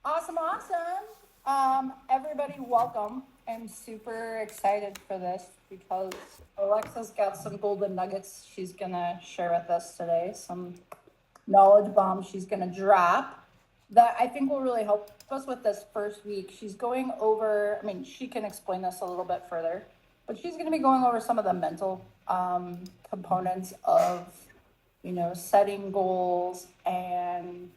Awesome, awesome. Everybody, welcome. I'm super excited for this because Alexa's got some golden nuggets she's gonna share with us today. Some knowledge bombs she's gonna drop that I think will really help us with this first week. She's going over, I mean, she can explain this a little bit further, but she's gonna be going over some of the mental components of, setting goals and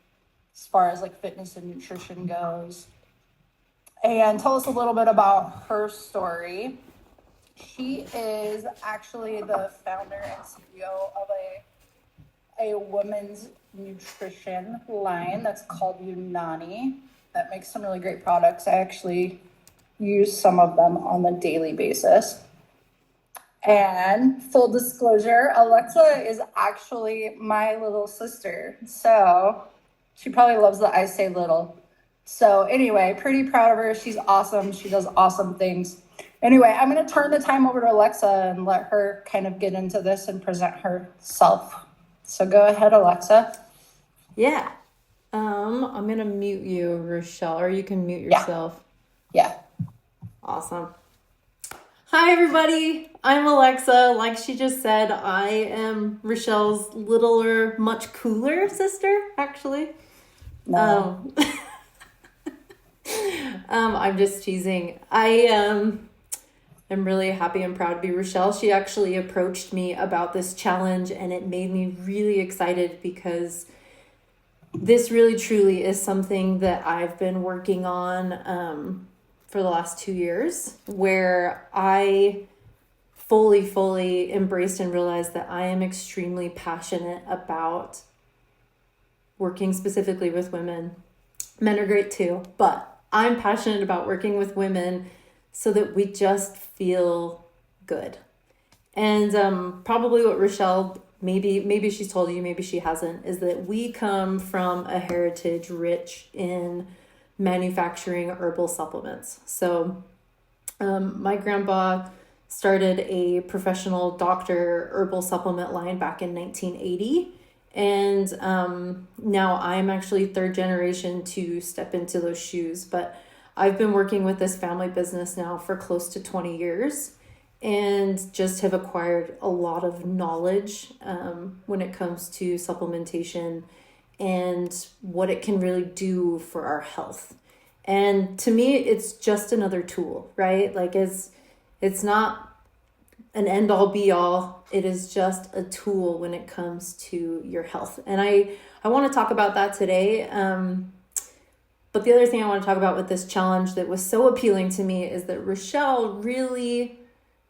as far as like fitness and nutrition goes, and tell us a little bit about her story. She is actually the founder and CEO of a women's nutrition line that's called Yunani that makes some really great products. I actually use some of them on a daily basis. And full disclosure, Alexa is actually my little sister. So she probably loves that I say little. So anyway, pretty proud of her. She's awesome. She does awesome things. Anyway, I'm going to turn the time over to Alexa and let her kind of get into this and present herself. So go ahead, Alexa. Yeah. I'm going to mute you, Rochelle, or you can mute yourself. Yeah. Awesome. Hi, everybody. I'm Alexa. Like she just said, I am Rochelle's littler, much cooler sister, actually. No. I'm just teasing. I am really happy and proud to be Rochelle. She actually approached me about this challenge, and it made me really excited because this really truly is something that I've been working on for the last 2 years, where I fully embraced and realized that I am extremely passionate about working specifically with women. Men are great too, but I'm passionate about working with women so that we just feel good. And probably what Rochelle, maybe she's told you, maybe she hasn't, is that we come from a heritage rich in manufacturing herbal supplements. So my grandpa started a professional doctor herbal supplement line back in 1980. And now I'm actually third generation to step into those shoes. But I've been working with this family business now for close to 20 years and just have acquired a lot of knowledge when it comes to supplementation and what it can really do for our health. And to me, it's just another tool, right? Like it's not an end all be all. It is just a tool when it comes to your health. And I want to talk about that today. But the other thing I want to talk about with this challenge that was so appealing to me is that Rochelle really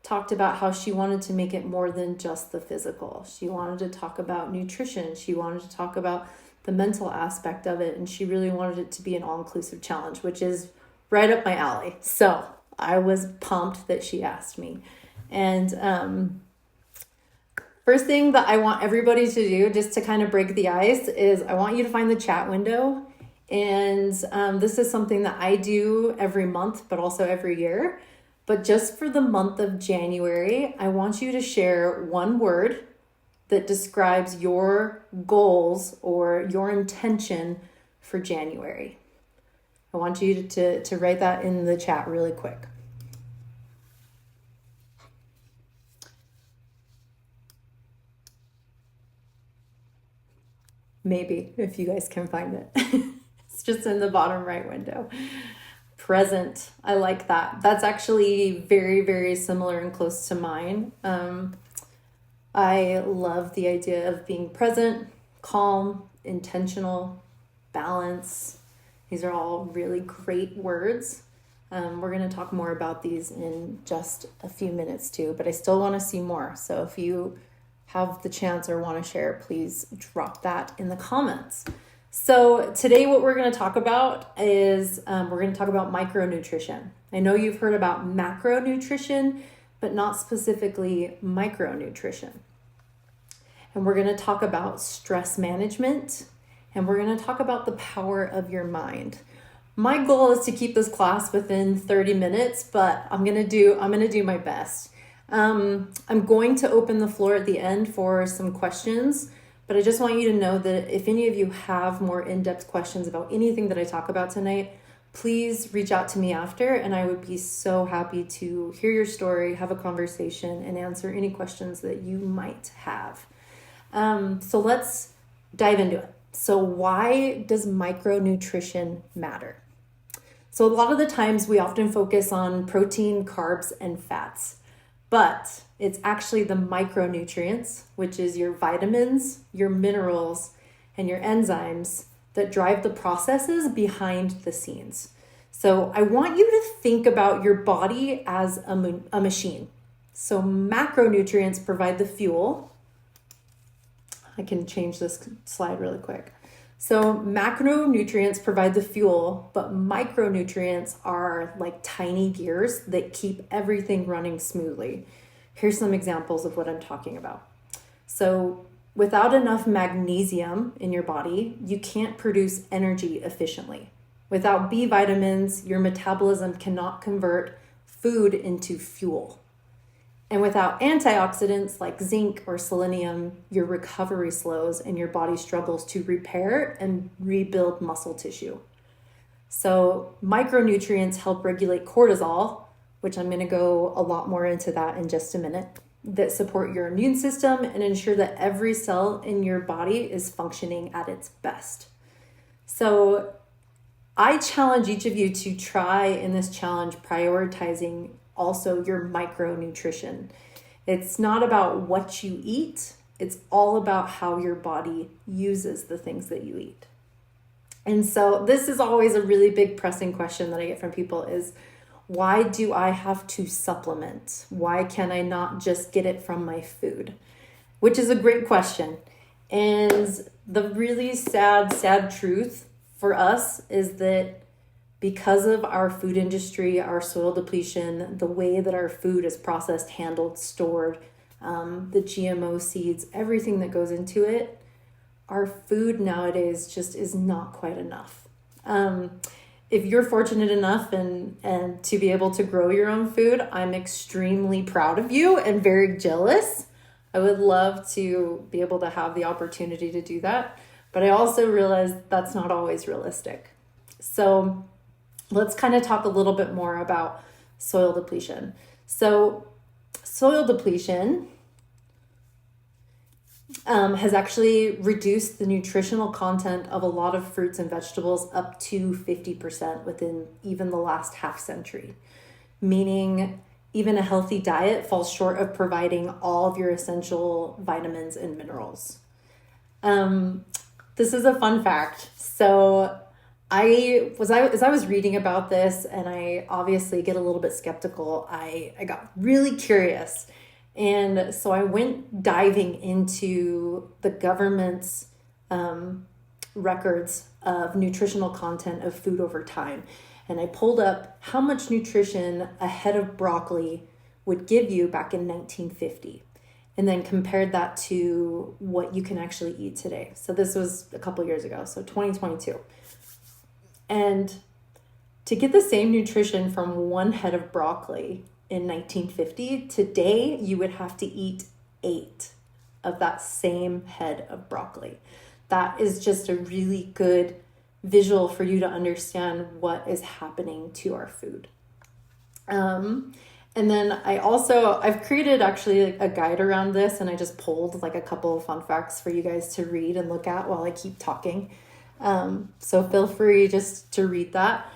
talked about how she wanted to make it more than just the physical. She wanted to talk about nutrition. She wanted to talk about the mental aspect of it. And she really wanted it to be an all-inclusive challenge, which is right up my alley. So I was pumped that she asked me. And first thing that I want everybody to do, just to kind of break the ice, is I want you to find the chat window. And this is something that I do every month, but also every year. But just for the month of January, I want you to share one word that describes your goals or your intention for January. I want you to write that in the chat really quick. Maybe, if you guys can find it. It's just in the bottom right window. Present. I like that. That's actually very similar and close to mine. I love the idea of being present, calm, intentional, balance. These are all really great words. We're going to talk more about these in just a few minutes too, but I still want to see more. So if you have the chance or want to share, please drop that in the comments. So today what we're going to talk about is we're going to talk about micronutrition. I know you've heard about macronutrition, but not specifically micronutrition. And we're going to talk about stress management, and we're going to talk about the power of your mind. My goal is to keep this class within 30 minutes, but I'm going to do my best. I'm going to open the floor at the end for some questions, But I just want you to know that if any of you have more in-depth questions about anything that I talk about tonight, please reach out to me after, and I would be so happy to hear your story, have a conversation, and answer any questions that you might have. So let's dive into it. So why does micronutrition matter? So a lot of the times we often focus on protein, carbs, and fats, but it's actually the micronutrients, which is your vitamins, your minerals, and your enzymes that drive the processes behind the scenes. So I want you to think about your body as a machine. So macronutrients provide the fuel. I can change this slide really quick. So macronutrients provide the fuel, but micronutrients are like tiny gears that keep everything running smoothly. Here's some examples of what I'm talking about. So without enough magnesium in your body, you can't produce energy efficiently. Without B vitamins, your metabolism cannot convert food into fuel. And without antioxidants like zinc or selenium, your recovery slows and your body struggles to repair and rebuild muscle tissue. So micronutrients help regulate cortisol, which I'm going to go a lot more into that in just a minute, that support your immune system and ensure that every cell in your body is functioning at its best. So I challenge each of you to try in this challenge prioritizing also your micronutrition. It's not about what you eat, it's all about how your body uses the things that you eat. And so this is always a really big pressing question that I get from people is, why do I have to supplement? Why can I not just get it from my food? Which is a great question. And the really sad truth for us is that because of our food industry, our soil depletion, the way that our food is processed, handled, stored, the GMO seeds, everything that goes into it, our food nowadays just is not quite enough. If you're fortunate enough and to be able to grow your own food, I'm extremely proud of you and very jealous. I would love to be able to have the opportunity to do that, but I also realize that's not always realistic. So let's kind of talk a little bit more about soil depletion. So soil depletion has actually reduced the nutritional content of a lot of fruits and vegetables up to 50% within even the last half century, meaning even a healthy diet falls short of providing all of your essential vitamins and minerals. This is a fun fact. So as I was reading about this, and I obviously get a little bit skeptical, I got really curious. And so I went diving into the government's records of nutritional content of food over time. And I pulled up how much nutrition a head of broccoli would give you back in 1950. And then compared that to what you can actually eat today. So this was a couple years ago, so 2022. And to get the same nutrition from one head of broccoli in 1950, today you would have to eat 8 of that same head of broccoli. That is just a really good visual for you to understand what is happening to our food. And then I've created actually a guide around this, and I just pulled like a couple of fun facts for you guys to read and look at while I keep talking. So feel free just to read that.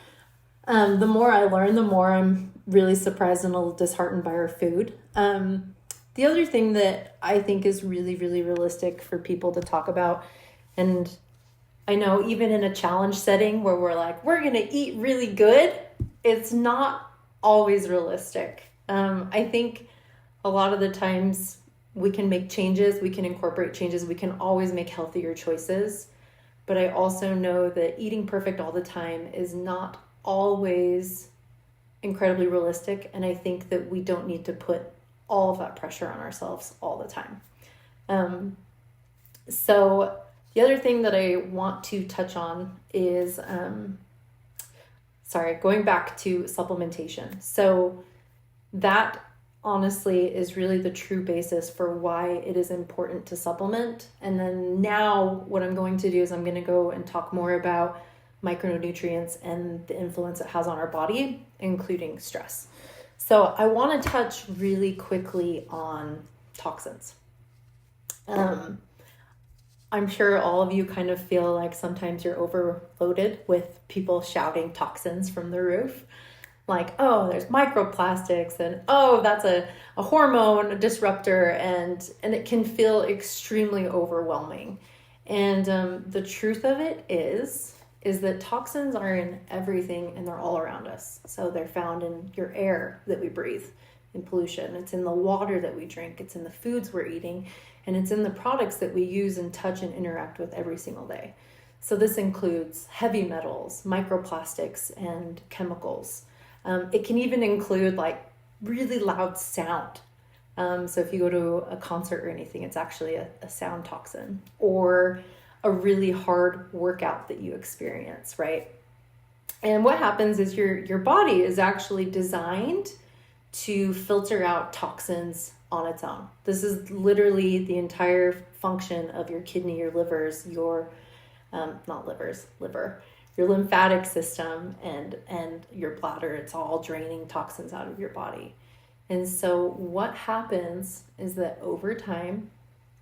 The more I learn, the more I'm really surprised and a little disheartened by our food. The other thing that I think is really, really realistic for people to talk about, and I know even in a challenge setting where we're like, we're going to eat really good, it's not always realistic. I think a lot of the times we can make changes, we can incorporate changes, we can always make healthier choices. But I also know that eating perfect all the time is not always incredibly realistic. And I think that we don't need to put all of that pressure on ourselves all the time. So the other thing that I want to touch on is, going back to supplementation. So that honestly is really the true basis for why it is important to supplement. And then now what I'm going to do is I'm going to go and talk more about micronutrients and the influence it has on our body, including stress. So I want to touch really quickly on toxins. I'm sure all of you kind of feel like sometimes you're overloaded with people shouting toxins from the roof. Like, oh, there's microplastics, and oh, that's a hormone disruptor, and it can feel extremely overwhelming. And the truth of it is that toxins are in everything, and they're all around us. So they're found in your air that we breathe, in pollution. It's in the water that we drink. It's in the foods we're eating, and it's in the products that we use and touch and interact with every single day. So this includes heavy metals, microplastics, and chemicals. It can even include like really loud sound. So if you go to a concert or anything, it's actually a sound toxin, or a really hard workout that you experience, right? And what happens is your body is actually designed to filter out toxins on its own. This is literally the entire function of your kidney, your livers, your liver, your lymphatic system, and your bladder. It's all draining toxins out of your body. And so what happens is that over time,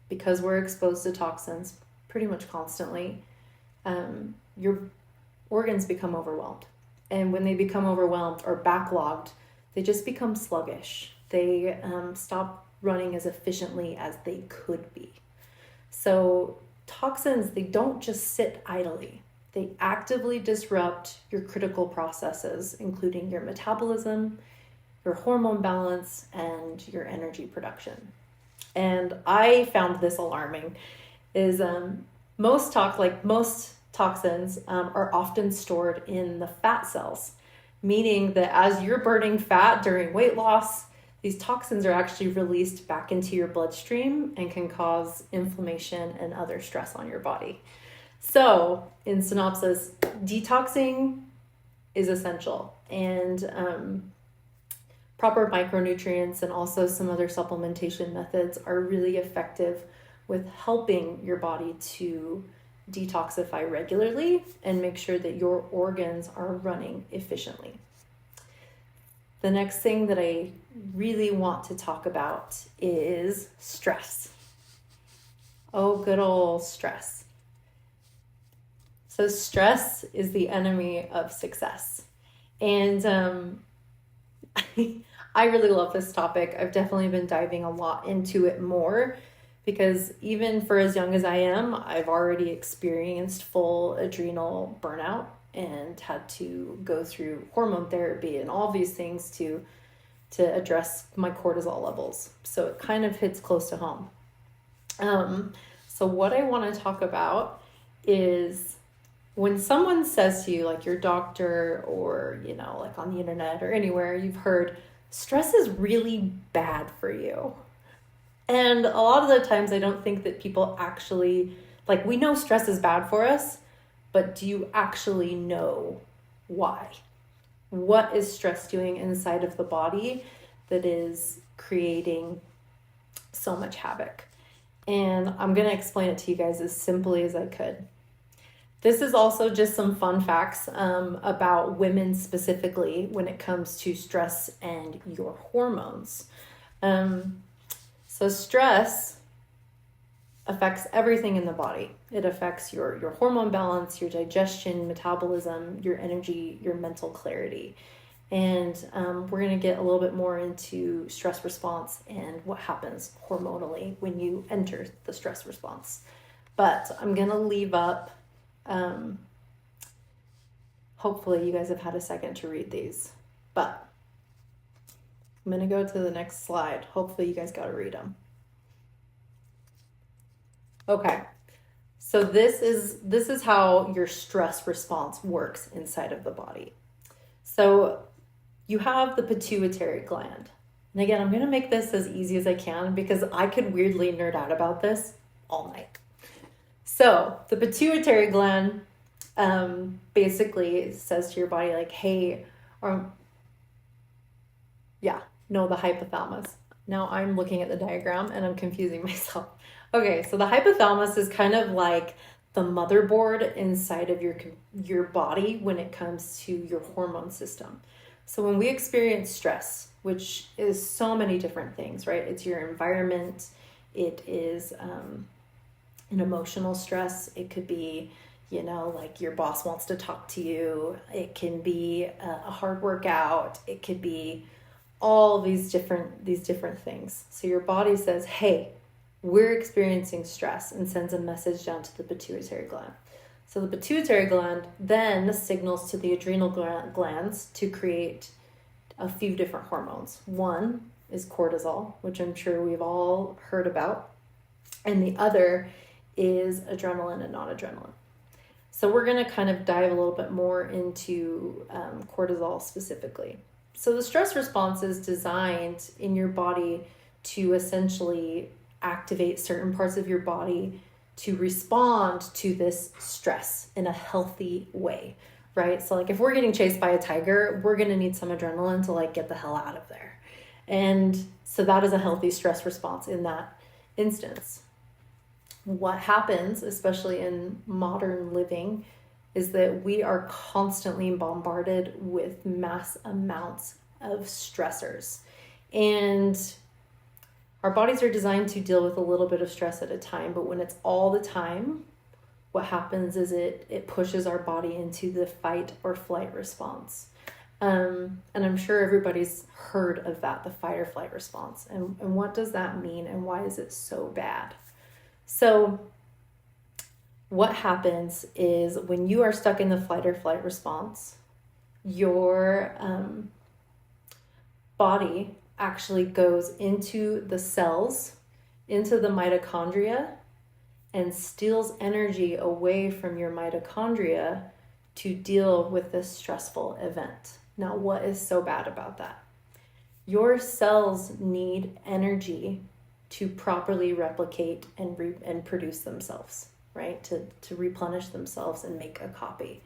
because we're exposed to toxins pretty much constantly, your organs become overwhelmed. And when they become overwhelmed or backlogged, they just become sluggish. They stop running as efficiently as they could be. So toxins, they don't just sit idly. They actively disrupt your critical processes, including your metabolism, your hormone balance, and your energy production. And I found this alarming, is most toxins are often stored in the fat cells, meaning that as you're burning fat during weight loss, these toxins are actually released back into your bloodstream and can cause inflammation and other stress on your body. So, in synopsis, detoxing is essential, and proper micronutrients and also some other supplementation methods are really effective with helping your body to detoxify regularly and make sure that your organs are running efficiently. The next thing that I really want to talk about is stress. Oh, good old stress. So stress is the enemy of success. And I really love this topic. I've definitely been diving a lot into it more because even for as young as I am, I've already experienced full adrenal burnout and had to go through hormone therapy and all these things to address my cortisol levels. So it kind of hits close to home. So what I want to talk about is when someone says to you, like your doctor or, like on the internet or anywhere, you've heard stress is really bad for you. And a lot of the times I don't think that people actually, like, we know stress is bad for us, but do you actually know why? What is stress doing inside of the body that is creating so much havoc? And I'm going to explain it to you guys as simply as I could. This is also just some fun facts about women specifically when it comes to stress and your hormones. So stress affects everything in the body. It affects your hormone balance, your digestion, metabolism, your energy, your mental clarity. And we're going to get a little bit more into stress response and what happens hormonally when you enter the stress response. But I'm going to leave up, hopefully you guys have had a second to read these, but I'm going to go to the next slide. Hopefully you guys got to read them. Okay. So this is how your stress response works inside of the body. So you have the pituitary gland. And again, I'm going to make this as easy as I can because I could weirdly nerd out about this all night. So the pituitary gland basically says to your body like, hey, No, the hypothalamus. Now I'm looking at the diagram and I'm confusing myself. Okay, so the hypothalamus is kind of like the motherboard inside of your body when it comes to your hormone system. So when we experience stress, which is so many different things, right? It's your environment. It is an emotional stress. It could be, like your boss wants to talk to you. It can be a hard workout. It could be all these different things. So your body says, hey, we're experiencing stress, and sends a message down to the pituitary gland. So the pituitary gland then signals to the adrenal glands to create a few different hormones. One is cortisol, which I'm sure we've all heard about, and the other is adrenaline and non-adrenaline. So we're going to kind of dive a little bit more into cortisol specifically. So the stress response is designed in your body to essentially activate certain parts of your body to respond to this stress in a healthy way, right? So like if we're getting chased by a tiger, we're going to need some adrenaline to like get the hell out of there. And so that is a healthy stress response in that instance. What happens, especially in modern living, is that we are constantly bombarded with mass amounts of stressors. And our bodies are designed to deal with a little bit of stress at a time, but when it's all the time, what happens is it pushes our body into the fight or flight response. And I'm sure everybody's heard of that, the fight or flight response. And what does that mean, and why is it so bad? So what happens is when you are stuck in the fight or flight response, your body actually goes into the cells, into the mitochondria, and steals energy away from your mitochondria to deal with this stressful event. Now, what is so bad about that? Your cells need energy to properly replicate and produce themselves, right? To replenish themselves and make a copy.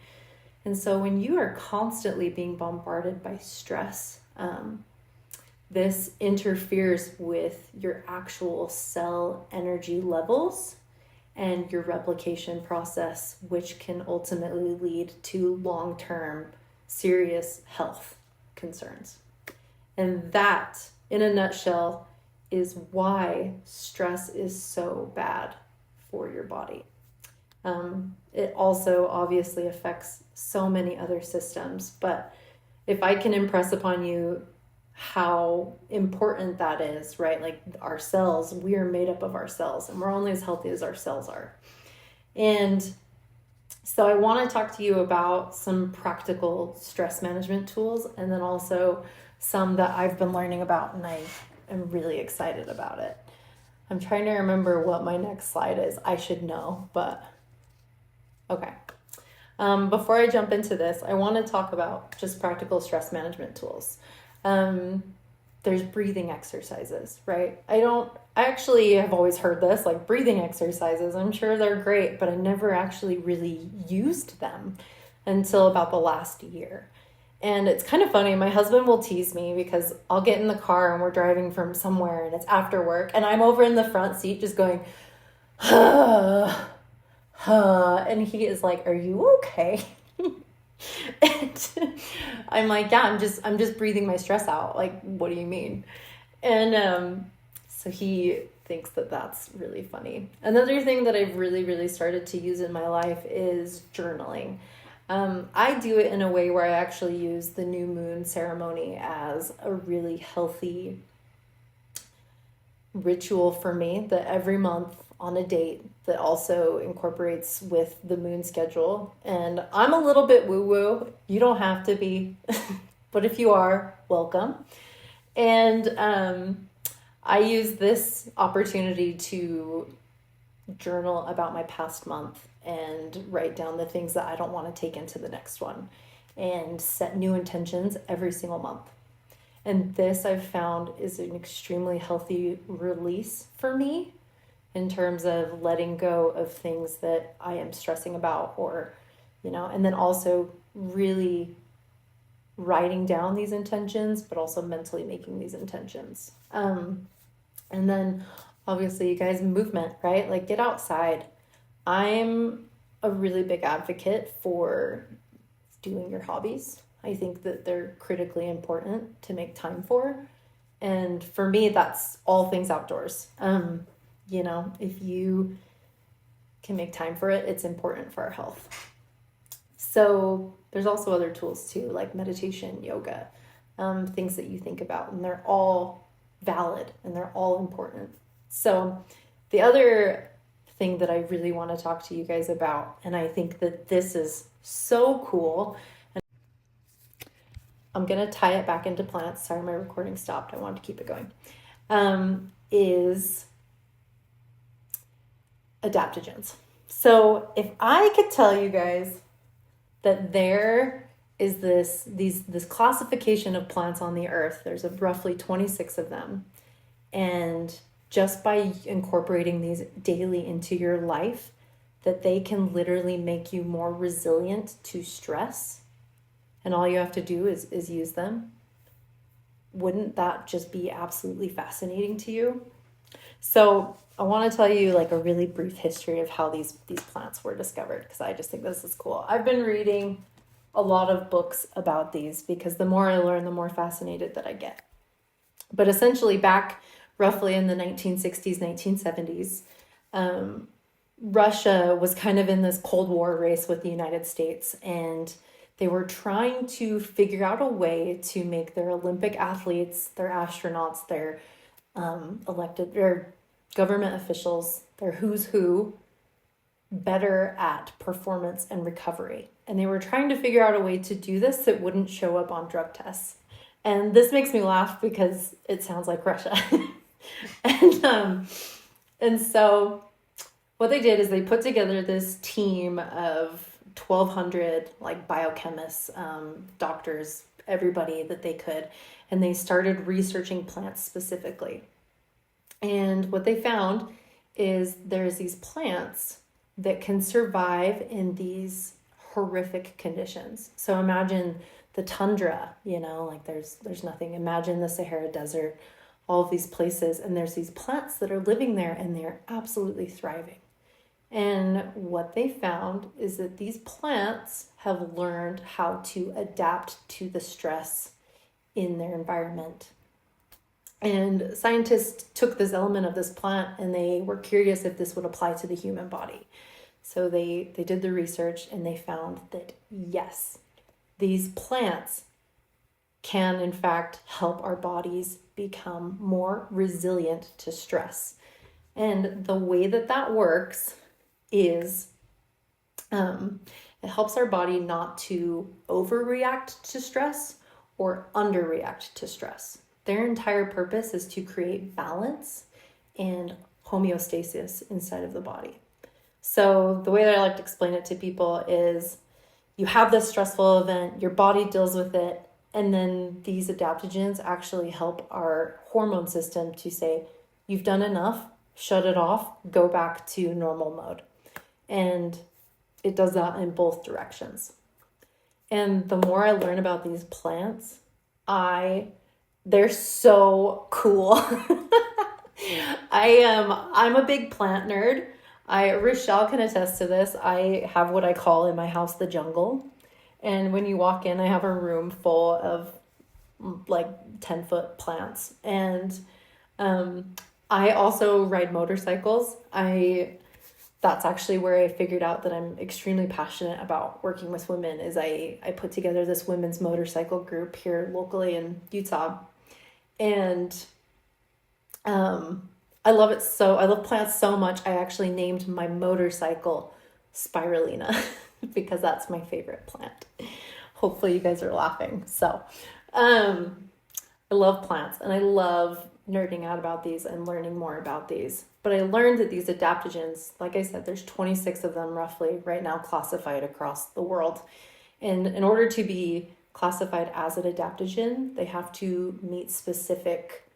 And so when you are constantly being bombarded by stress, this interferes with your actual cell energy levels and your replication process, which can ultimately lead to long-term serious health concerns. And that, in a nutshell, is why stress is so bad for your body. It also obviously affects so many other systems, but if I can impress upon you how important that is, right? Like our cells, we are made up of our cells, and we're only as healthy as our cells are. And so I want to talk to you about some practical stress management tools, and then also some that I've been learning about, and I am really excited about it. I'm trying to remember what my next slide is. I should know, but okay. Before I jump into this, I want to talk about just practical stress management tools. There's breathing exercises, right? I actually have always heard this, like breathing exercises. I'm sure they're great, but I never actually really used them until about the last year. And it's kind of funny. My husband will tease me because I'll get in the car and we're driving from somewhere and it's after work and I'm over in the front seat just going, and he is like, "Are you okay?" And I'm like, "Yeah, I'm just breathing my stress out. Like, what do you mean?" And so he thinks that that's really funny. Another thing that I've really started to use in my life is journaling. I do it in a way where I actually use the new moon ceremony as a really healthy ritual for me, that every month on a date that also incorporates with the moon schedule. And I'm a little bit woo-woo. You don't have to be, but if you are, welcome. And I use this opportunity to journal about my past month and write down the things that I don't want to take into the next one and set new intentions every single month. And this I've found is an extremely healthy release for me in terms of letting go of things that I am stressing about, or, and then also really writing down these intentions, but also mentally making these intentions. And then obviously you guys, movement, right? Like get outside. I'm a really big advocate for doing your hobbies. I think that they're critically important to make time for. And for me, that's all things outdoors. If you can make time for it, it's important for our health. So there's also other tools too, like meditation, yoga, things that you think about, and they're all valid and they're all important. So the other thing that I really want to talk to you guys about, and I think that this is so cool, and I'm going to tie it back into plants. Sorry, my recording stopped. I wanted to keep it going. Is adaptogens. So if I could tell you guys that there is this classification of plants on the earth, there's roughly 26 of them, and just by incorporating these daily into your life, that they can literally make you more resilient to stress, and all you have to do is use them. Wouldn't that just be absolutely fascinating to you? So I want to tell you like a really brief history of how these plants were discovered, because I just think this is cool. I've been reading a lot of books about these because the more I learn, the more fascinated that I get. But essentially back roughly in the 1960s, 1970s, Russia was kind of in this Cold War race with the United States, and they were trying to figure out a way to make their Olympic athletes, their astronauts, their elected or government officials, their who's who, better at performance and recovery. And they were trying to figure out a way to do this that wouldn't show up on drug tests. And this makes me laugh because it sounds like Russia. And so what they did is they put together this team of 1,200 like biochemists, doctors, everybody that they could, and they started researching plants specifically. And what they found is there's these plants that can survive in these horrific conditions. So imagine the tundra, like there's nothing. Imagine the Sahara Desert, all of these places, and there's these plants that are living there and they're absolutely thriving. And what they found is that these plants have learned how to adapt to the stress in their environment. And scientists took this element of this plant and they were curious if this would apply to the human body. So they did the research and they found that yes, these plants can in fact help our bodies become more resilient to stress. And the way that works is it helps our body not to overreact to stress or underreact to stress. Their entire purpose is to create balance and homeostasis inside of the body. So the way that I like to explain it to people is you have this stressful event, your body deals with it, and then these adaptogens actually help our hormone system to say, you've done enough, shut it off, go back to normal mode. And it does that in both directions. And the more I learn about these plants, they're so cool. I'm a big plant nerd. Rachel can attest to this. I have what I call in my house the jungle. And when you walk in, I have a room full of like 10-foot plants. And I also ride motorcycles. That's actually where I figured out that I'm extremely passionate about working with women is I put together this women's motorcycle group here locally in Utah. And I love it I love plants so much. I actually named my motorcycle Spirulina because that's my favorite plant. Hopefully you guys are laughing. So I love plants and I love nerding out about these and learning more about these. But I learned that these adaptogens, like I said, there's 26 of them roughly right now classified across the world. And in order to be classified as an adaptogen, they have to meet specific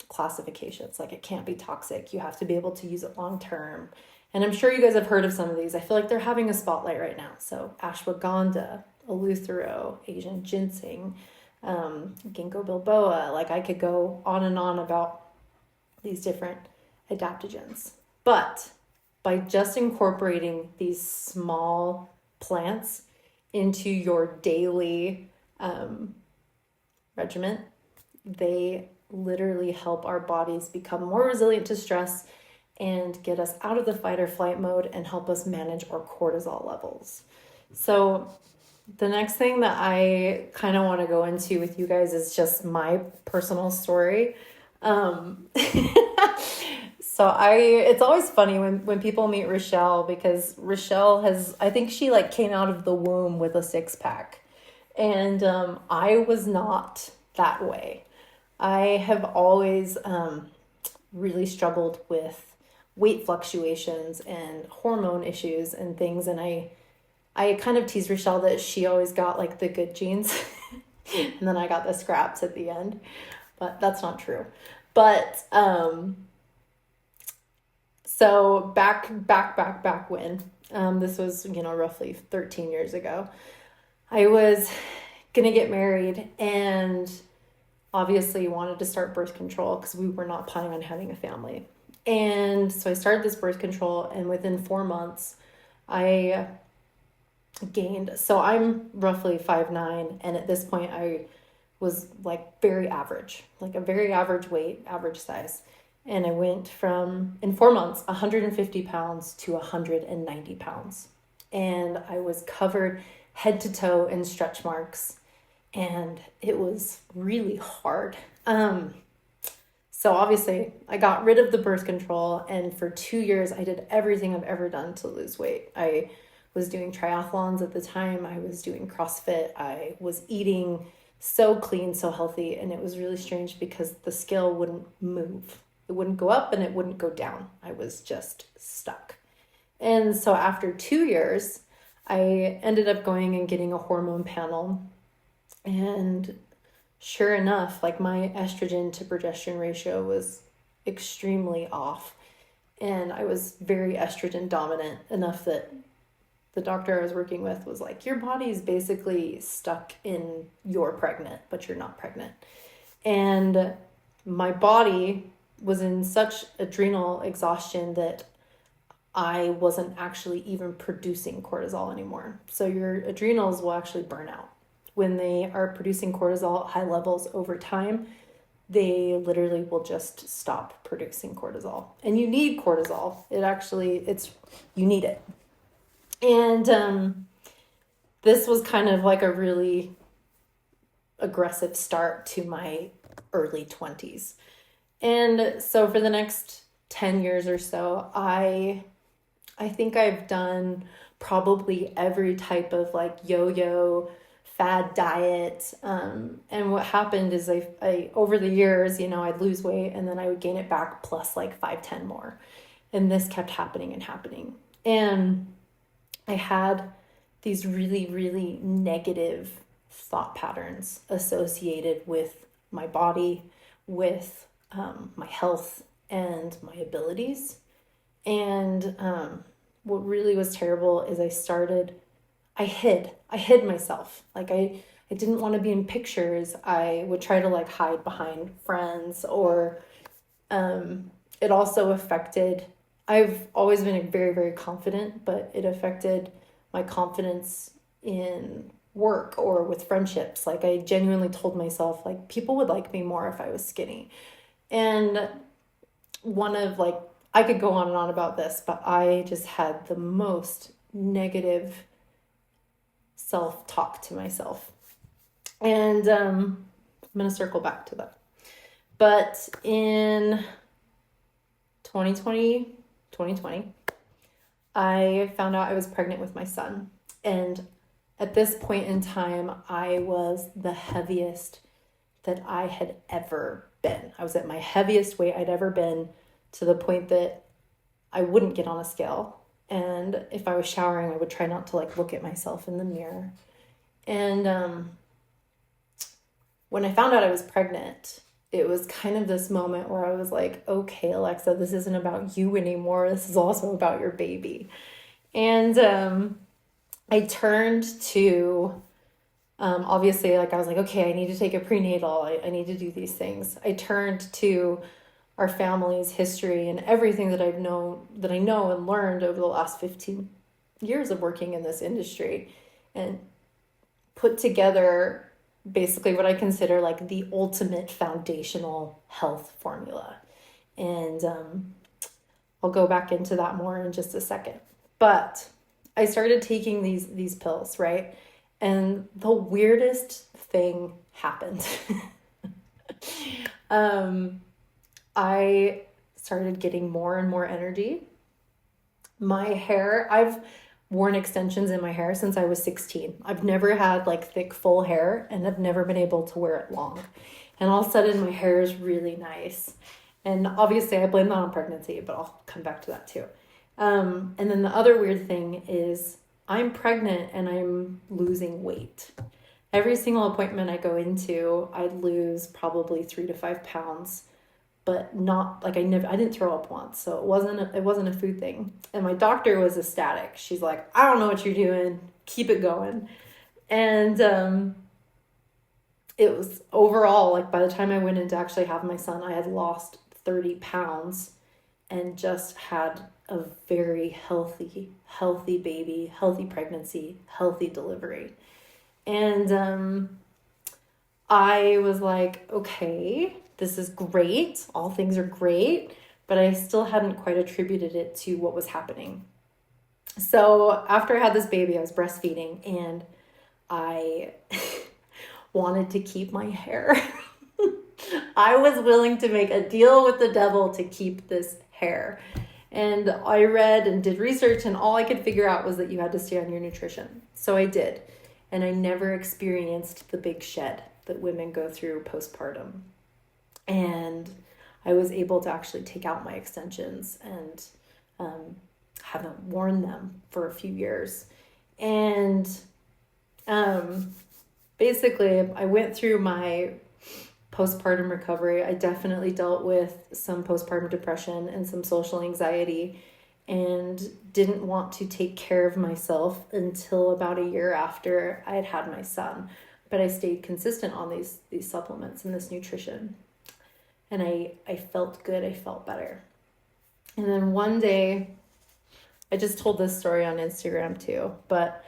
classifications. Like it can't be toxic. You have to be able to use it long term. And I'm sure you guys have heard of some of these. I feel like they're having a spotlight right now. So ashwagandha, eleuthero, Asian ginseng, ginkgo biloba. Like I could go on and on about these different adaptogens. But by just incorporating these small plants into your daily regimen, they literally help our bodies become more resilient to stress and get us out of the fight or flight mode and help us manage our cortisol levels. So the next thing that I kind of want to go into with you guys is just my personal story. It's always funny when people meet Rachel, because Rachel I think she like came out of the womb with a 6-pack. And I was not that way. I have always really struggled with weight fluctuations and hormone issues and things. And I kind of tease Rachel that she always got like the good genes and then I got the scraps at the end, but that's not true. But so back when, this was, roughly 13 years ago, I was gonna get married and obviously wanted to start birth control because we were not planning on having a family. And so I started this birth control, and within 4 months, I gained. So I'm roughly 5'9", and at this point I was like very average, like a very average weight, average size. And I went from, in 4 months, 150 pounds to 190 pounds. And I was covered head to toe in stretch marks, and it was really hard. So obviously I got rid of the birth control, and for 2 years I did everything I've ever done to lose weight. I was doing triathlons at the time. I was doing CrossFit. I was eating so clean, so healthy, and it was really strange because the scale wouldn't move. It wouldn't go up and it wouldn't go down. I was just stuck. And so after 2 years, I ended up going and getting a hormone panel, and sure enough, like my estrogen to progesterone ratio was extremely off, and I was very estrogen dominant, enough that the doctor I was working with was like, your body's basically stuck in you're pregnant, but you're not pregnant. And my body was in such adrenal exhaustion that I wasn't actually even producing cortisol anymore. So your adrenals will actually burn out. When they are producing cortisol at high levels over time, they literally will just stop producing cortisol. And you need cortisol. You need it. And this was kind of like a really aggressive start to my early 20s. And so for the next 10 years or so, I think I've done probably every type of like yo-yo fad diet. And what happened is I over the years, I'd lose weight and then I would gain it back plus like 5-10 more. And this kept happening and happening. And I had these really, really negative thought patterns associated with my body, with my health and my abilities. And what really was terrible is I hid myself. Like I didn't want to be in pictures. I would try to like hide behind friends, or it also affected, I've always been very, very confident, but it affected my confidence in work or with friendships. Like I genuinely told myself like people would like me more if I was skinny. And I could go on and on about this, but I just had the most negative self-talk to myself. And I'm going to circle back to that. But in 2020, I found out I was pregnant with my son. And at this point in time, I was the heaviest that I had ever been. I was at my heaviest weight I'd ever been, to the point that I wouldn't get on a scale. And if I was showering, I would try not to like look at myself in the mirror. And when I found out I was pregnant, it was kind of this moment where I was like, okay, Alexa, this isn't about you anymore. This is also about your baby. And I turned to Obviously, like I was like, okay, I need to take a prenatal. I need to do these things. I turned to our family's history and everything that I know and learned over the last 15 years of working in this industry, and put together basically what I consider like the ultimate foundational health formula. And I'll go back into that more in just a second. But I started taking these pills, right? And the weirdest thing happened. I started getting more and more energy. My hair, I've worn extensions in my hair since I was 16. I've never had like thick, full hair, and I've never been able to wear it long. And all of a sudden, my hair is really nice. And obviously, I blame that on pregnancy, but I'll come back to that too. And then the other weird thing is I'm pregnant and I'm losing weight. Every single appointment I go into, I lose probably 3 to 5 pounds, but not like I didn't throw up once. So it wasn't a food thing. And my doctor was ecstatic. She's like, I don't know what you're doing. Keep it going. And it was overall, like by the time I went in to actually have my son, I had lost 30 pounds and just had a very healthy baby, healthy pregnancy, healthy delivery. And I was like, okay, this is great. All things are great, but I still hadn't quite attributed it to what was happening. So after I had this baby, I was breastfeeding and I wanted to keep my hair. I was willing to make a deal with the devil to keep this hair. And I read and did research, and all I could figure out was that you had to stay on your nutrition. So I did. And I never experienced the big shed that women go through postpartum. And I was able to actually take out my extensions and haven't worn them for a few years. And basically, I went through my postpartum recovery. I definitely dealt with some postpartum depression and some social anxiety, and didn't want to take care of myself until about a year after I had had my son. But I stayed consistent on these supplements and this nutrition. And I felt good. I felt better. And then one day, I just told this story on Instagram too, but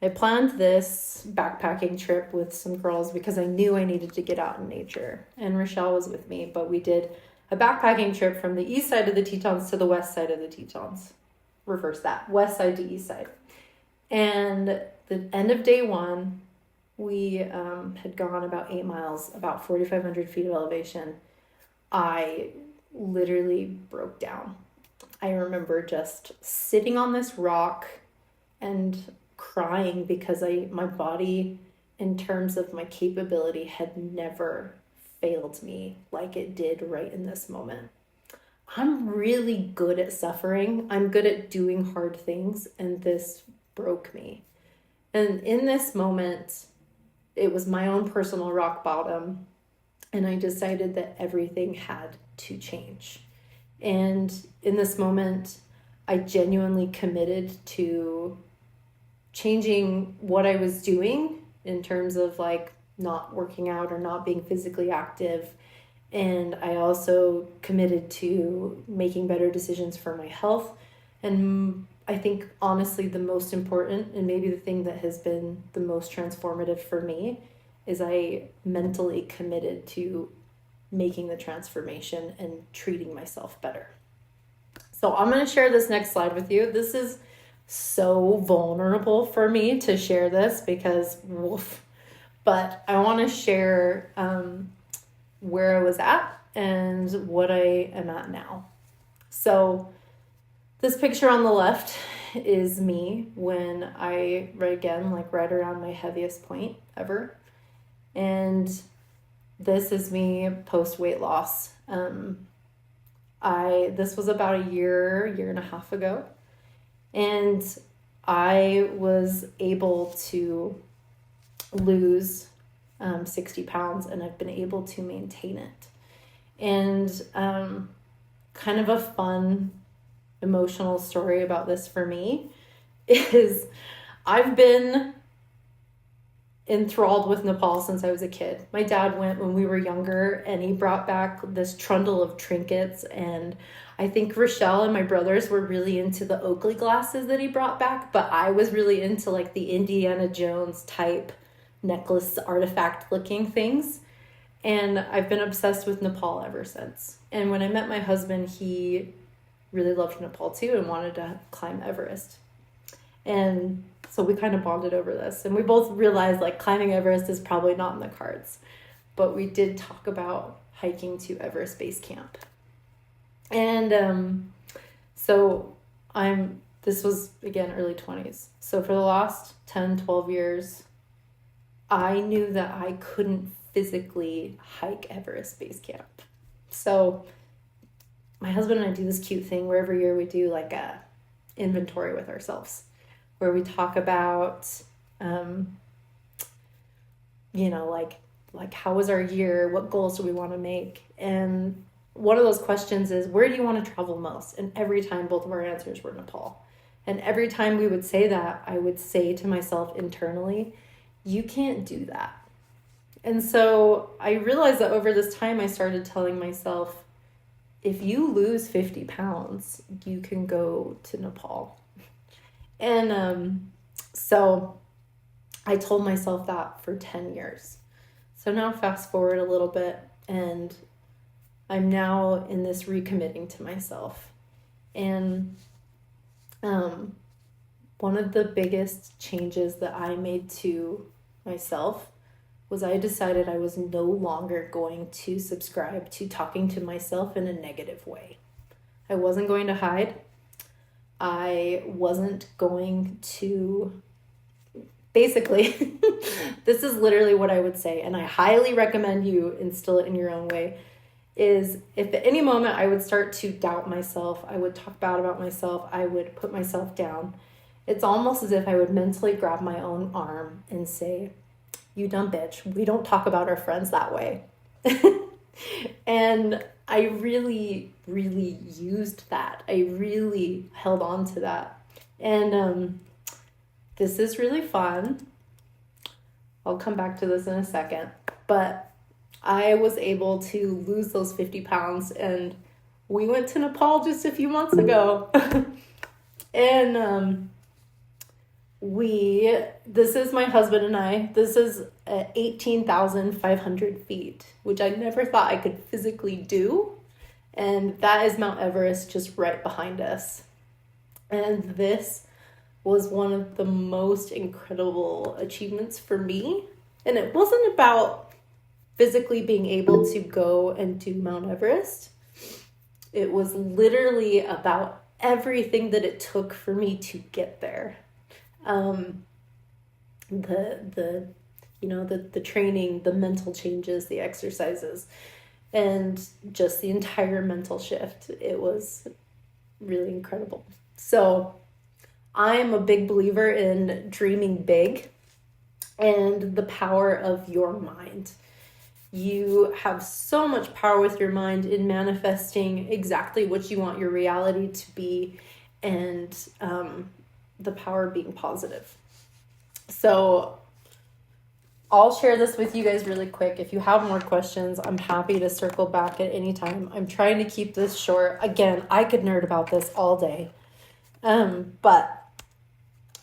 I planned this backpacking trip with some girls because I knew I needed to get out in nature. And Rochelle was with me, but we did a backpacking trip from the east side of the Tetons to the west side of the Tetons. Reverse that, west side to east side. And the end of day one, we had gone about 8 miles, about 4,500 feet of elevation. I literally broke down. I remember just sitting on this rock and crying because my body, in terms of my capability, had never failed me like it did right in this moment. I'm really good at suffering. I'm good at doing hard things, and this broke me. And in this moment, it was my own personal rock bottom, and I decided that everything had to change. And in this moment, I genuinely committed to changing what I was doing in terms of like not working out or not being physically active. And I also committed to making better decisions for my health. And I think honestly, the most important, and maybe the thing that has been the most transformative for me, is I mentally committed to making the transformation and treating myself better. So I'm going to share this next slide with you. This is so vulnerable for me to share this because woof. But I want to share where I was at and what I am at now. So this picture on the left is me when I, right around my heaviest point ever. And this is me post weight loss. This was about a year and a half ago. And I was able to lose 60 pounds, and I've been able to maintain it. And kind of a fun, emotional story about this for me is I've been enthralled with Nepal since I was a kid. My dad went when we were younger, and he brought back this trundle of trinkets, and I think Rochelle and my brothers were really into the Oakley glasses that he brought back, but I was really into like the Indiana Jones type necklace artifact looking things. And I've been obsessed with Nepal ever since. And when I met my husband, he really loved Nepal too and wanted to climb Everest. And so we kind of bonded over this. And we both realized like climbing Everest is probably not in the cards. But we did talk about hiking to Everest Base Camp. And this was, again, early 20s. So for the last 10, 12 years, I knew that I couldn't physically hike Everest Base Camp. So my husband and I do this cute thing where every year we do like a inventory with ourselves, where we talk about, like how was our year? What goals do we want to make? And one of those questions is, where do you want to travel most? And every time both of our answers were Nepal. And every time we would say that, I would say to myself internally, you can't do that. And so I realized that over this time, I started telling myself, if you lose 50 pounds, you can go to Nepal. And so I told myself that for 10 years. So now fast forward a little bit, and I'm now in this recommitting to myself. And one of the biggest changes that I made to myself was I decided I was no longer going to subscribe to talking to myself in a negative way. I wasn't going to hide. I wasn't going to... Basically, this is literally what I would say, and I highly recommend you instill it in your own way, is if at any moment I would start to doubt myself, I would talk bad about myself, I would put myself down, it's almost as if I would mentally grab my own arm and say, you dumb bitch, we don't talk about our friends that way. And I really, really used that. I really held on to that. And this is really fun. I'll come back to this in a second. But I was able to lose those 50 pounds, and we went to Nepal just a few months ago. And this is my husband and I. This is 18,500 feet, which I never thought I could physically do. And that is Mount Everest just right behind us. And this was one of the most incredible achievements for me. And it wasn't about physically being able to go and do Mount Everest. It was literally about everything that it took for me to get there. The training, the mental changes, the exercises, and just the entire mental shift. It was really incredible. So I'm a big believer in dreaming big and the power of your mind. You have so much power with your mind in manifesting exactly what you want your reality to be, and the power being positive. So I'll share this with you guys really quick. If you have more questions, I'm happy to circle back at any time. I'm trying to keep this short. Again, I could nerd about this all day.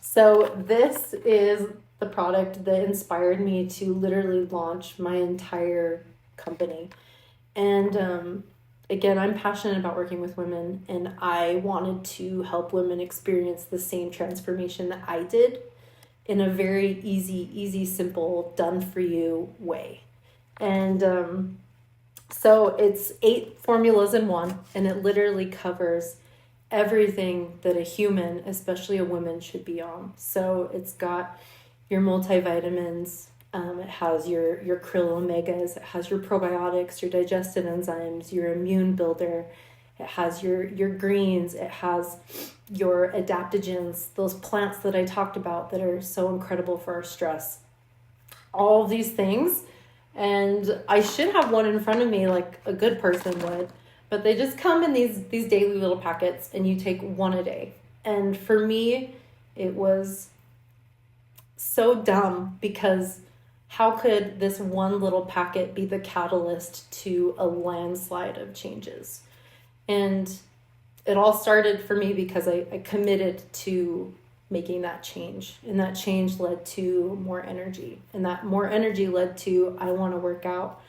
So this is the product that inspired me to literally launch my entire company. And again, I'm passionate about working with women, and I wanted to help women experience the same transformation that I did in a very easy, simple, done-for-you way. And so it's 8 formulas in one, and it literally covers everything that a human, especially a woman, should be on. So it's got your multivitamins, it has your krill omegas, it has your probiotics, your digestive enzymes, your immune builder, it has your greens, it has your adaptogens, those plants that I talked about that are so incredible for our stress. All of these things, and I should have one in front of me like a good person would, but they just come in these daily little packets, and you take one a day. And for me, it was so dumb because how could this one little packet be the catalyst to a landslide of changes? And it all started for me because I committed to making that change. And that change led to more energy. And that more energy led to, I want to work out.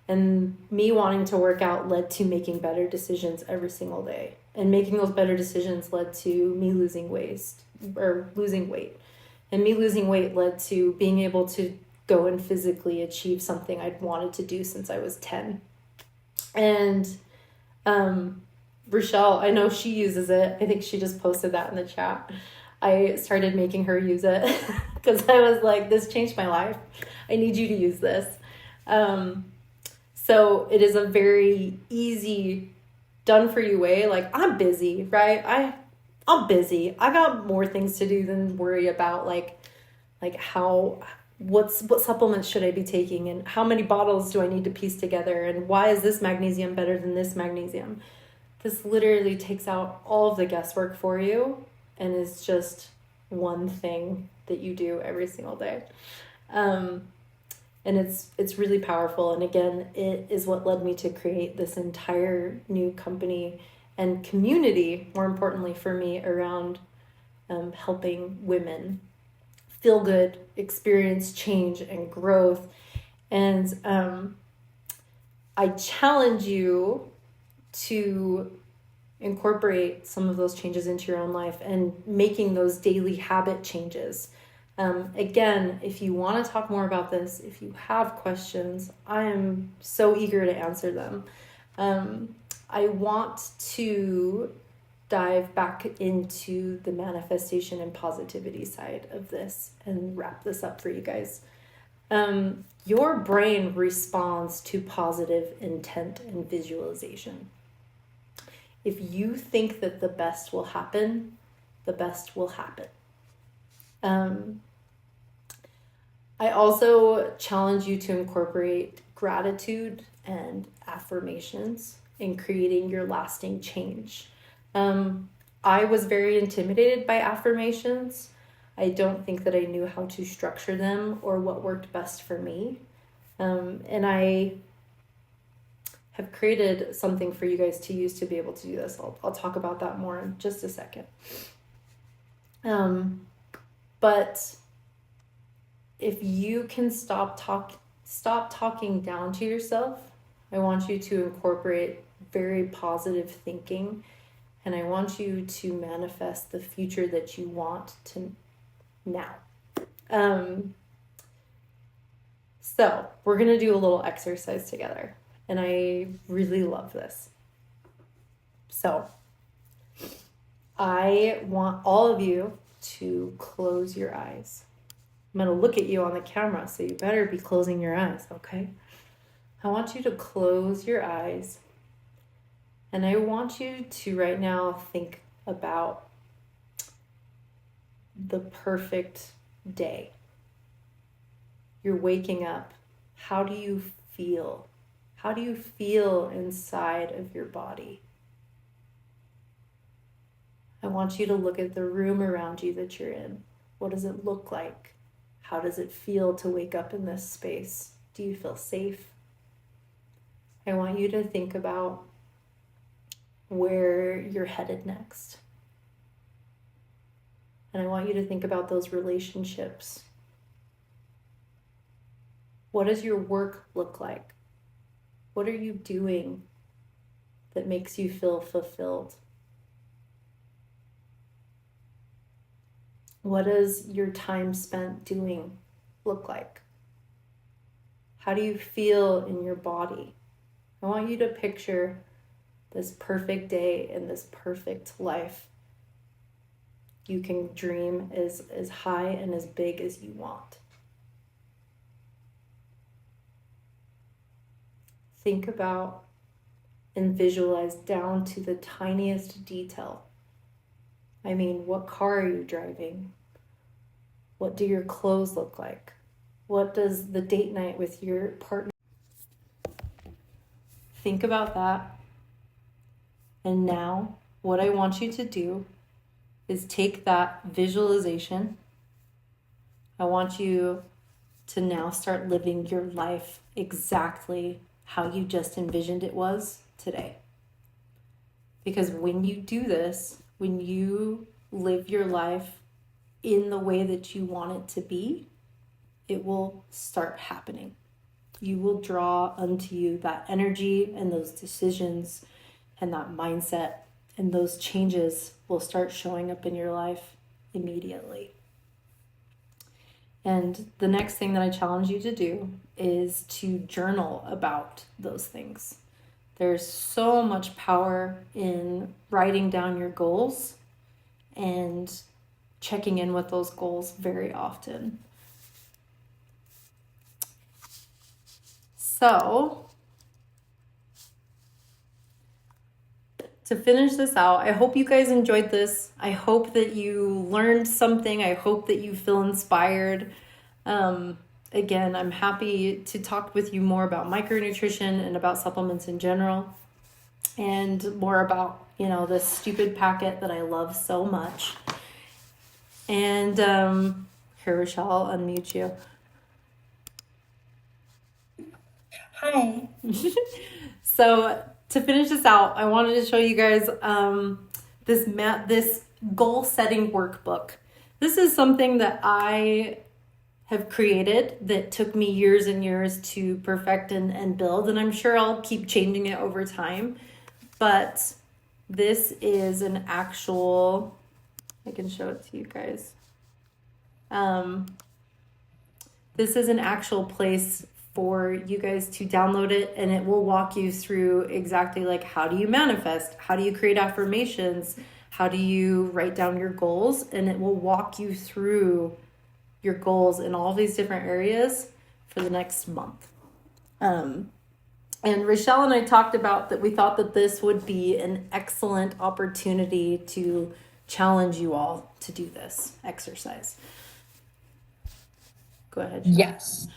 And me wanting to work out led to making better decisions every single day. And making those better decisions led to me losing weight. And me losing weight led to being able to go and physically achieve something I'd wanted to do since I was 10. And Rachel, I know she uses it. I think she just posted that in the chat. I started making her use it because I was like, this changed my life. I need you to use this. So it is a very easy, done for you way. Like, I'm busy, right? I'm busy. I got more things to do than worry about like what supplements should I be taking, and how many bottles do I need to piece together, and why is this magnesium better than this magnesium? This literally takes out all of the guesswork for you and is just one thing that you do every single day. And it's really powerful. And again, it is what led me to create this entire new company and community, more importantly for me, around helping women feel good, experience change and growth. And I challenge you to incorporate some of those changes into your own life and making those daily habit changes. Again, if you want to talk more about this, if you have questions, I am so eager to answer them. I want to dive back into the manifestation and positivity side of this and wrap this up for you guys. Your brain responds to positive intent and visualization. If you think that the best will happen, the best will happen. I also challenge you to incorporate gratitude and affirmations in creating your lasting change. I was very intimidated by affirmations. I don't think that I knew how to structure them or what worked best for me. And I have created something for you guys to use to be able to do this. I'll talk about that more in just a second. But if you can stop talking down to yourself, I want you to incorporate very positive thinking, and I want you to manifest the future that you want to now. So we're going to do a little exercise together, and I really love this. So I want all of you to close your eyes. I'm going to look at you on the camera, so you better be closing your eyes, okay? I want you to close your eyes, and I want you to right now think about the perfect day. You're waking up. How do you feel? How do you feel inside of your body? I want you to look at the room around you that you're in. What does it look like? How does it feel to wake up in this space? Do you feel safe? I want you to think about where you're headed next. And I want you to think about those relationships. What does your work look like? What are you doing that makes you feel fulfilled? What does your time spent doing look like? How do you feel in your body? I want you to picture this perfect day and this perfect life. You can dream as high and as big as you want. Think about and visualize down to the tiniest detail. I mean, what car are you driving? What do your clothes look like? What does the date night with your partner? Think about that. And now, what I want you to do is take that visualization. I want you to now start living your life exactly how you just envisioned it was today. Because when you do this, when you live your life in the way that you want it to be, it will start happening. You will draw unto you that energy and those decisions and that mindset, and those changes will start showing up in your life immediately. And the next thing that I challenge you to do is to journal about those things. There's so much power in writing down your goals and checking in with those goals very often. So, to finish this out, I hope you guys enjoyed this. I hope that you learned something. I hope that you feel inspired. Again, I'm happy to talk with you more about micronutrition and about supplements in general, and more about, this stupid packet that I love so much. And here, Rachel, I'll unmute you. Hi. So to finish this out, I wanted to show you guys this goal setting workbook. This is something that I have created that took me years and years to perfect and build, and I'm sure I'll keep changing it over time. But this is an actual, I can show it to you guys. This is an actual place for you guys to download it, and it will walk you through exactly like, how do you manifest? How do you create affirmations? How do you write down your goals? And it will walk you through your goals in all these different areas for the next month. And Rachel and I talked about that we thought that this would be an excellent opportunity to challenge you all to do this exercise. Go ahead, Rachel. Yes.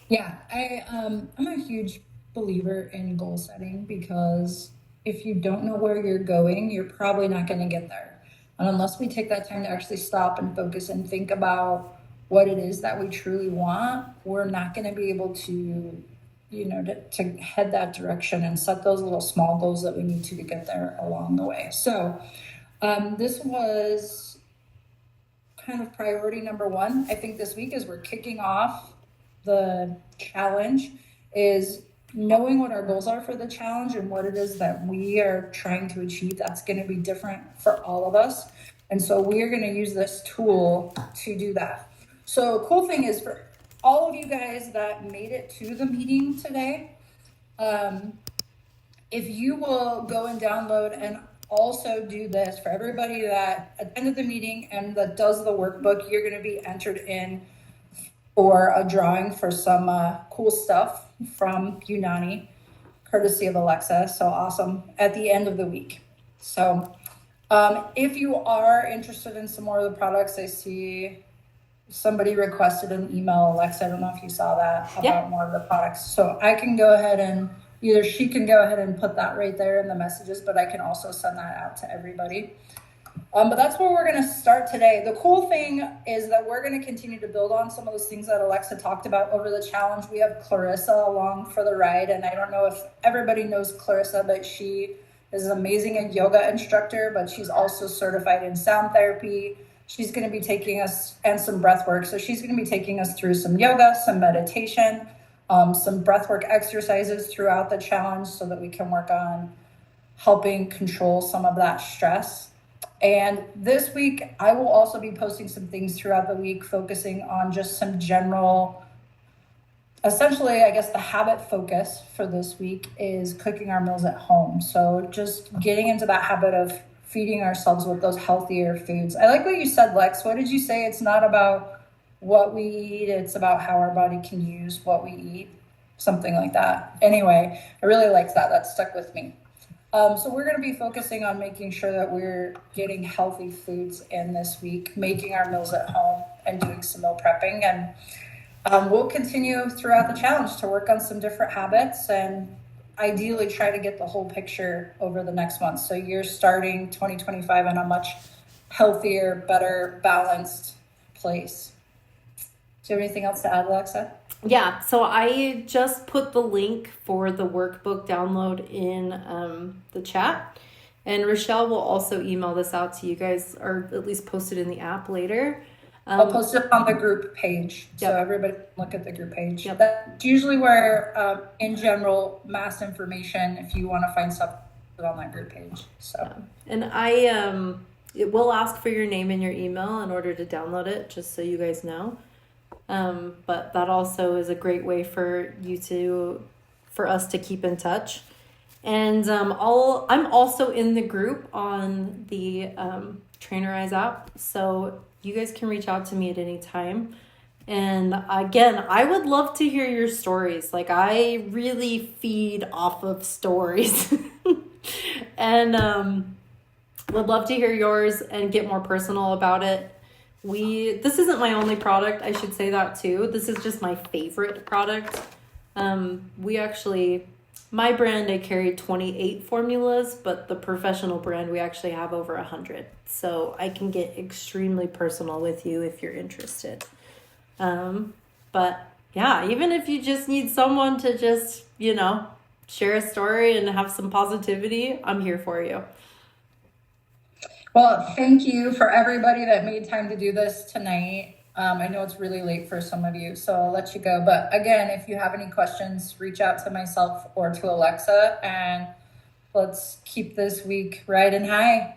Yeah, I'm a huge believer in goal setting, because if you don't know where you're going, you're probably not going to get there. And unless we take that time to actually stop and focus and think about what it is that we truly want, we're not going to be able to, to head that direction and set those little small goals that we need to get there along the way. So this was kind of priority number one, I think, this week, as we're kicking off the challenge, is knowing what our goals are for the challenge and what it is that we are trying to achieve. That's going to be different for all of us. And so we are going to use this tool to do that. So cool thing is, for all of you guys that made it to the meeting today, if you will go and download and also do this, for everybody that attended the meeting and that does the workbook, you're going to be entered in for a drawing for some cool stuff from Yunani, courtesy of Alexa. So awesome, at the end of the week. So if you are interested in some more of the products, I see somebody requested an email, Alexa. I don't know if you saw that, about more of the products. So I can go ahead and either she can go ahead and put that right there in the messages, but I can also send that out to everybody. But that's where we're going to start today. The cool thing is that we're going to continue to build on some of those things that Alexa talked about over the challenge. We have Clarissa along for the ride, and I don't know if everybody knows Clarissa, but she is an amazing yoga instructor, but she's also certified in sound therapy. She's going to be taking us, and some breath work. So she's going to be taking us through some yoga, some meditation, some breath work exercises throughout the challenge, so that we can work on helping control some of that stress. And this week, I will also be posting some things throughout the week, focusing on just some general, essentially, I guess the habit focus for this week is cooking our meals at home. So just getting into that habit of feeding ourselves with those healthier foods. I like what you said, Lex. What did you say? It's not about what we eat, it's about how our body can use what we eat. Something like that. Anyway, I really liked that. That stuck with me. So we're going to be focusing on making sure that we're getting healthy foods in this week, making our meals at home, and doing some meal prepping. And we'll continue throughout the challenge to work on some different habits, and ideally try to get the whole picture over the next month. So you're starting 2025 in a much healthier, better, balanced place. Do you have anything else to add, Alexa? Yeah, so I just put the link for the workbook download in the chat. And Rochelle will also email this out to you guys, or at least post it in the app later. I'll post it on the group page, so Yep. everybody can look at the group page. Yep. That's usually where, in general, mass information, if you want to find stuff on that group page. So, And it will ask for your name and your email in order to download it, just so you guys know. But that also is a great way for us to keep in touch. And I'm also in the group on the Trainerize app, so you guys can reach out to me at any time. And again, I would love to hear your stories. Like, I really feed off of stories. And would love to hear yours and get more personal about it. This isn't my only product, I should say that too. This is just my favorite product. My brand, I carry 28 formulas, but the professional brand, we actually have over 100. So I can get extremely personal with you if you're interested. But yeah, even if you just need someone to just, share a story and have some positivity, I'm here for you. well, thank you for everybody that made time to do this tonight. I know it's really late for some of you, so I'll let you go. But again, if you have any questions, reach out to myself or to Alexa, and let's keep this week riding high.